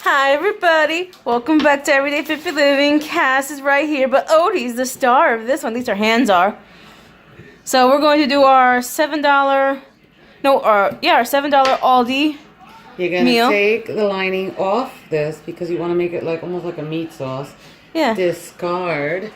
Hi everybody, welcome back to Everyday Thrifty Living. Cass is right here, but Odie's the star of this one. At least her hands are. So we're going to do our $7, our $7 Aldi You're gonna meal. take the lining off this because you want to make it like almost like a meat sauce. Yeah. Discard.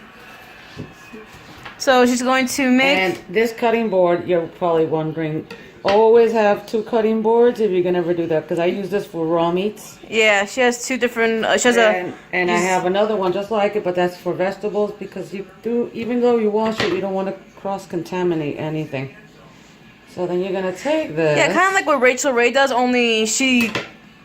So she's going to make. And this cutting board, you're probably wondering, always have two cutting boards if you're gonna ever do that because I use this for raw meats. Yeah, she has two different. She has and I have another one just like it, but that's for vegetables because you do, even though you wash it, you don't want to cross-contaminate anything. So then you're gonna take this. Yeah, kind of like what Rachel Ray does. Only she.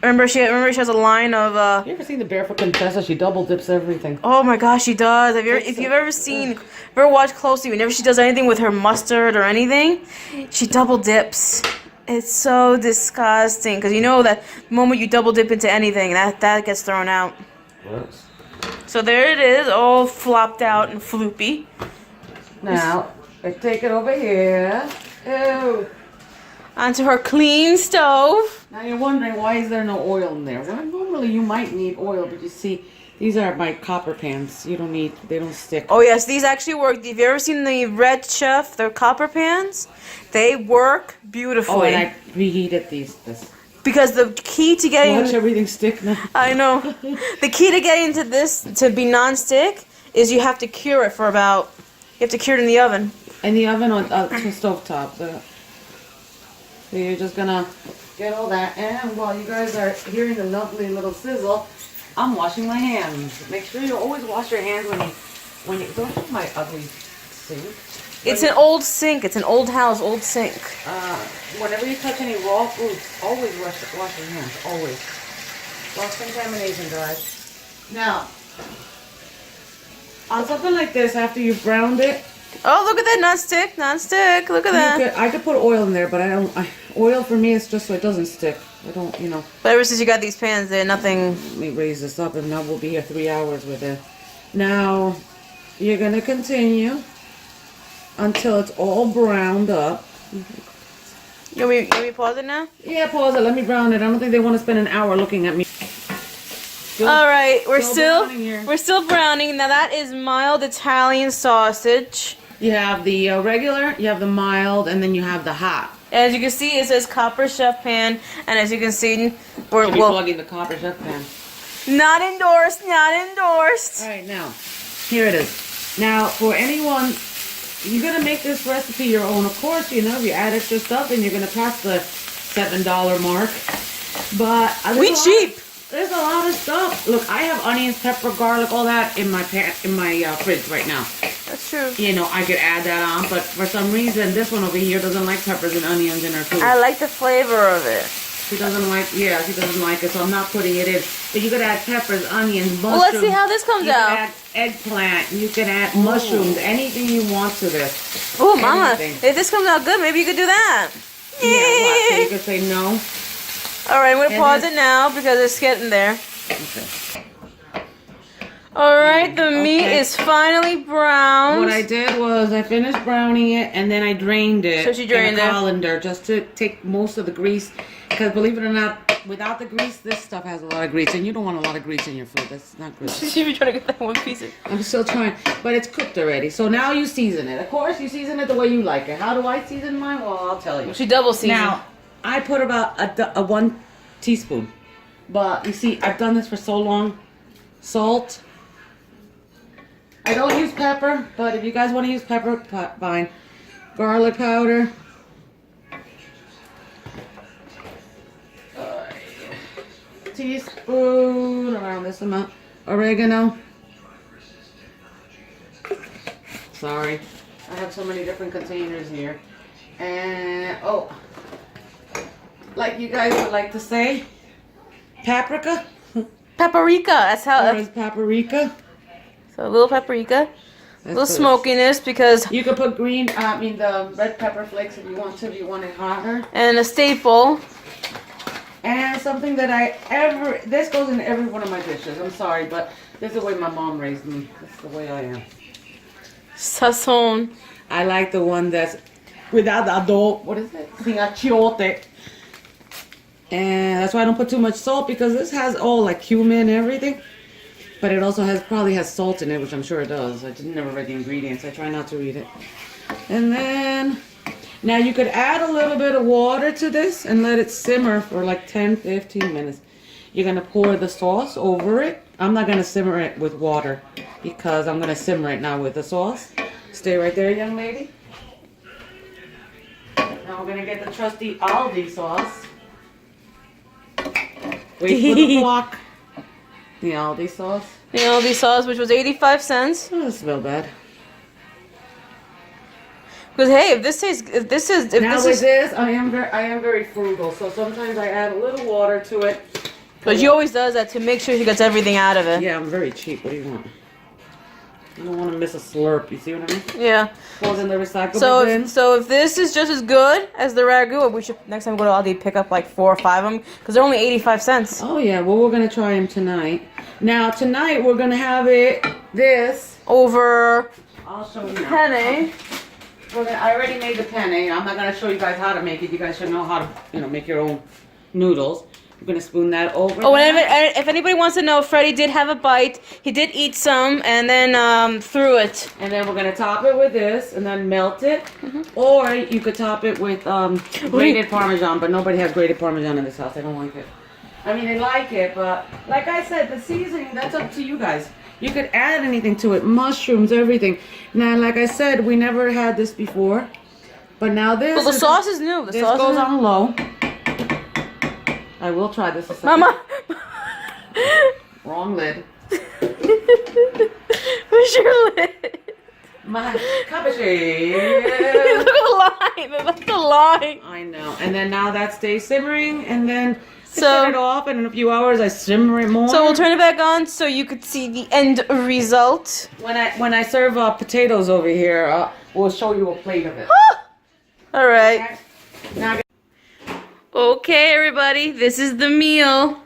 Remember she has a line of. You ever seen the Barefoot Contessa? She double dips everything. Oh my gosh, she does. If you've ever watched closely, whenever she does anything with her mustard or anything, she double dips. It's so disgusting because you know that the moment you double dip into anything, that gets thrown out. Gross. So there it is, all flopped out and floopy. Now, let's take it over here. Ew. Onto her clean stove. Now you're wondering why is there no oil in there? Well, normally you might need oil, but you see, these are my copper pans. They don't stick. Oh yes, these actually work. Have you ever seen the Red Chef, the copper pans? They work beautifully. Oh, and I reheated these. Because the key to getting... Watch everything stick now. I know. The key to getting to this, to be non-stick, is you have to cure it for about... You have to cure it in the oven. In the oven on the stove top. So you're just gonna get all that. And while you guys are hearing the lovely little sizzle, I'm washing my hands. Make sure you always wash your hands when you don't have my ugly sink. It's an old sink. It's an old house, old sink. Whenever you touch any raw foods, always wash your hands. Always. Cross contamination, guys. Now, on something like this, after you've browned it. Oh, look at that, non-stick, non-stick. Look at that. I could put oil in there, but I don't. Oil for me is just so it doesn't stick. I don't, you know. But ever since you got these pans, they're nothing. Let me raise this up, and now we'll be here 3 hours with it. Now, you're gonna continue until it's all browned up. You want me to pause it now? Yeah, pause it. Let me brown it. I don't think they want to spend an hour looking at me. All right, we're still browning. Now that is mild Italian sausage. You have the regular, you have the mild, and then you have the hot. As you can see, it says Copper Chef Pan, and as you can see, we're plugging the Copper Chef Pan. Not endorsed. Not endorsed. All right, now here it is. Now for anyone, you're gonna make this recipe your own. Of course, you know if you add extra stuff, then you're gonna pass the $7 mark. But we cheap. There's a lot of stuff. Look, I have onions, pepper, garlic, all that in my fridge right now. That's true. You know, I could add that on, but for some reason, this one over here doesn't like peppers and onions in her food. I like the flavor of it. She doesn't like it, so I'm not putting it in. But you could add peppers, onions, mushrooms. Well, let's see how this comes out. You could add eggplant. You can add mushrooms. Anything you want to this. Oh, Mama, if this comes out good, maybe you could do that. Yeah, what? So you could say no. All right, I'm going to pause it now because it's getting there. Okay. All right, the meat is finally browned. What I did was I finished browning it and then I drained it so she drained in a colander just to take most of the grease. Because believe it or not, without the grease, this stuff has a lot of grease. And you don't want a lot of grease in your food. That's not good. She's even trying to get that one piece of... I'm still trying. But it's cooked already. So now you season it. Of course, you season it the way you like it. How do I season mine? Well, I'll tell you. She double seasoned. Now, I put about a 1 teaspoon. But you see, I've done this for so long. Salt. I don't use pepper, but if you guys want to use pepper, fine. Garlic powder. Teaspoon, around this amount. Oregano. Sorry. I have so many different containers here. And, oh. Like you guys would like to say, paprika. Paprika, that's how... Or is paprika. So a little paprika, a little smokiness because... You could put the red pepper flakes if you want to, if you want it hotter. And a staple. And something that this goes in every one of my dishes. I'm sorry, but this is the way my mom raised me. That's the way I am. Sazon. I like the one that's without the adobo. What is it? Sin achiote. And that's why I don't put too much salt, because this has all like cumin and everything. But it also probably has salt in it, which I'm sure it does. I just never read the ingredients. I try not to read it. And then, now you could add a little bit of water to this and let it simmer for like 10-15 minutes. You're going to pour the sauce over it. I'm not going to simmer it with water because I'm going to simmer it now with the sauce. Stay right there, young lady. Now we're going to get the trusty Aldi sauce. Wait for the clock. The Aldi sauce. The Aldi sauce, which was 85 cents. Oh, doesn't smell bad. Because hey, if this is I am very frugal, so sometimes I add a little water to it. But she always does that to make sure she gets everything out of it. Yeah, I'm very cheap. What do you want? I don't want to miss a slurp. You see what I mean? Yeah. Goes in the recyclable bin. So if this is just as good as the ragu, we should next time we go to Aldi pick up like 4 or 5 of them because they're only 85 cents. Oh yeah, well we're gonna try them tonight. Now tonight we're gonna have this over. I'll show you now. Penne. I already made the penne. I'm not gonna show you guys how to make it. You guys should know how to make your own noodles. I'm gonna spoon that over. Oh, and if anybody wants to know, Freddie did have a bite. He did eat some and then threw it. And then we're gonna top it with this and then melt it. Mm-hmm. Or you could top it with grated Parmesan, but nobody has grated Parmesan in this house. I don't like it. I mean, they like it, but like I said, the seasoning, that's up to you guys. You could add anything to it, mushrooms, everything. Now, like I said, we never had this before, but now this. Well, the sauce is new. This goes on low. I will try this a second. Mama. Wrong lid. Where's your lid? My cup of tea. Look at the line. That's the line. I know. And then now that stays simmering, and then I So shut it off, and in a few hours I simmer it more. So we'll turn it back on so you could see the end result. When I serve potatoes over here, we'll show you a plate of it. All right. Okay. Now, Okay, everybody, this is the meal.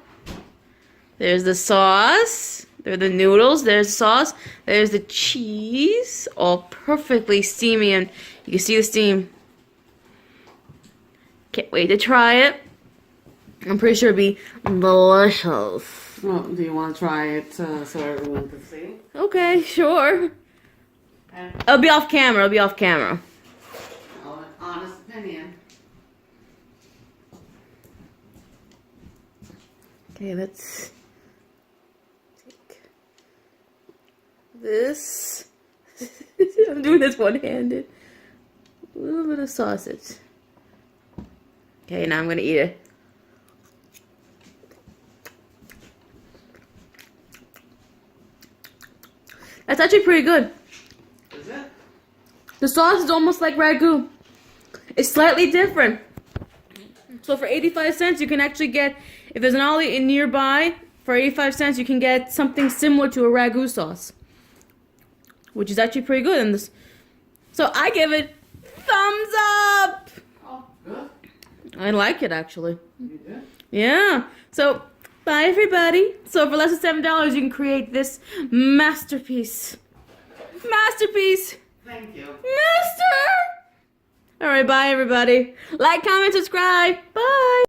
There's the sauce. There are the noodles. There's the sauce. There's the cheese. All perfectly steamy, and you can see the steam. Can't wait to try it. I'm pretty sure it'll be delicious. well, do you want to try it so everyone can see? Okay, sure. Okay. I'll be off camera. I'll be off camera. Honest opinion. Okay, let's take this. I'm doing this one-handed. A little bit of sausage. Okay, now I'm gonna eat it. That's actually pretty good. Is it? The sauce is almost like ragu. It's slightly different. So for 85 cents, you can actually get, if there's an Aldi in nearby, for 85 cents, you can get something similar to a ragu sauce, which is actually pretty good. And this, so I give it thumbs up. Oh, good. I like it, actually. You did? Yeah. So, bye, everybody. So for less than $7, you can create this masterpiece. Masterpiece. Thank you. Master! All right, bye, everybody. Like, comment, subscribe. Bye.